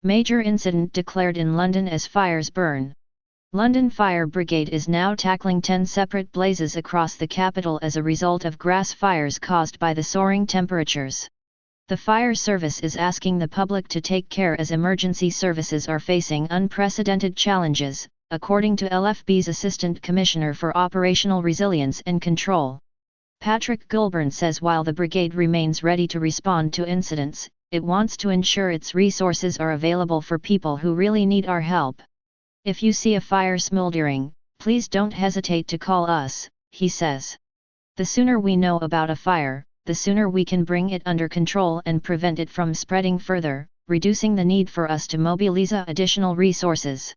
Major incident declared in London as fires burn. London Fire Brigade is now tackling 10 separate blazes across the capital as a result of grass fires caused by the soaring temperatures. The fire service is asking the public to take care as emergency services are facing unprecedented challenges, according to LFB's Assistant Commissioner for Operational Resilience and Control. Patrick Goulburn says while the brigade remains ready to respond to incidents, it wants to ensure its resources are available for people who really need our help. If you see a fire smoldering, please don't hesitate to call us, he says. The sooner we know about a fire, the sooner we can bring it under control and prevent it from spreading further, reducing the need for us to mobilize additional resources.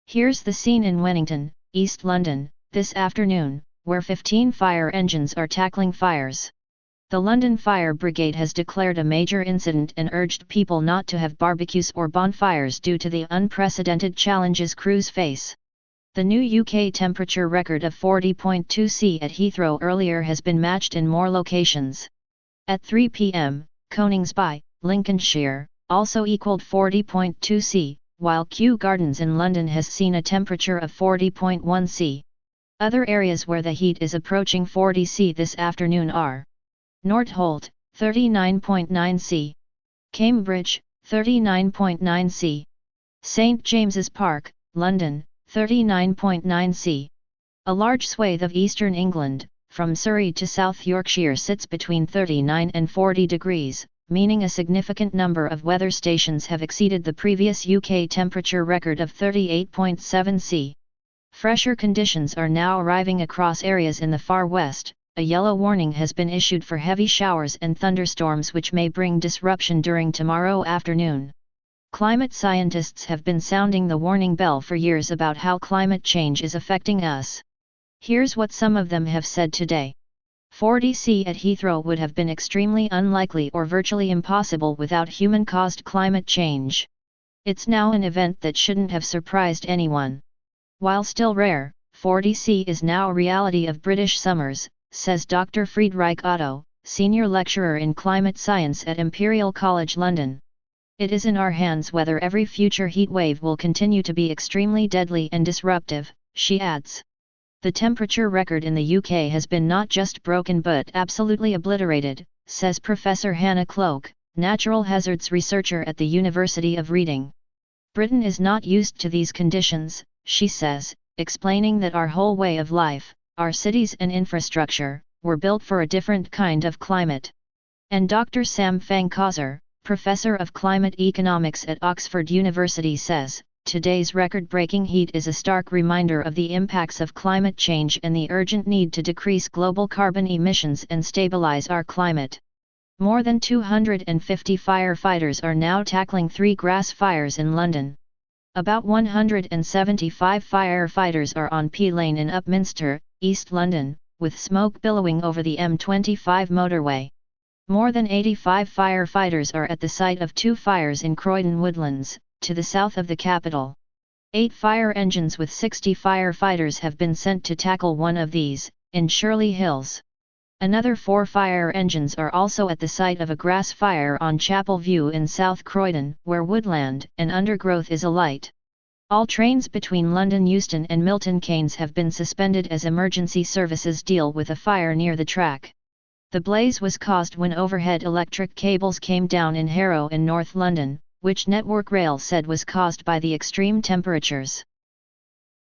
Here's the scene in Wennington, East London, this afternoon, where 15 fire engines are tackling fires. The London Fire Brigade has declared a major incident and urged people not to have barbecues or bonfires due to the unprecedented challenges crews face. The new UK temperature record of 40.2 C at Heathrow earlier has been matched in more locations. At 3 p.m., Coningsby, Lincolnshire, also equaled 40.2 C, while Kew Gardens in London has seen a temperature of 40.1 C. Other areas where the heat is approaching 40 C this afternoon are Northolt, 39.9 C. Cambridge, 39.9 C. St James's Park, London, 39.9 C. A large swathe of eastern England, from Surrey to South Yorkshire sits between 39 and 40 degrees, meaning a significant number of weather stations have exceeded the previous UK temperature record of 38.7 C. Fresher conditions are now arriving across areas in the far west. A yellow warning has been issued for heavy showers and thunderstorms which may bring disruption during tomorrow afternoon. Climate scientists have been sounding the warning bell for years about how climate change is affecting us. Here's what some of them have said today. 40 C at Heathrow would have been extremely unlikely or virtually impossible without human-caused climate change. It's now an event that shouldn't have surprised anyone. While still rare, 40 C is now a reality of British summers, says Dr. Friedrich Otto, senior lecturer in climate science at Imperial College London. It is in our hands whether every future heatwave will continue to be extremely deadly and disruptive, she adds. The temperature record in the UK has been not just broken but absolutely obliterated, says Professor Hannah Cloak, natural hazards researcher at the University of Reading. Britain is not used to these conditions, she says, explaining that our whole way of life, our cities and infrastructure, were built for a different kind of climate. And Dr. Sam Fankhauser, professor of climate economics at Oxford University says, today's record-breaking heat is a stark reminder of the impacts of climate change and the urgent need to decrease global carbon emissions and stabilize our climate. More than 250 firefighters are now tackling 3 grass fires in London. About 175 firefighters are on P Lane in Upminster, East London, with smoke billowing over the M25 motorway. More than 85 firefighters are at the site of 2 fires in Croydon Woodlands, to the south of the capital. 8 fire engines with 60 firefighters have been sent to tackle one of these, in Shirley Hills. Another 4 fire engines are also at the site of a grass fire on Chapel View in South Croydon, where woodland and undergrowth is alight. All trains between London Euston and Milton Keynes have been suspended as emergency services deal with a fire near the track. The blaze was caused when overhead electric cables came down in Harrow in North London, which Network Rail said was caused by the extreme temperatures.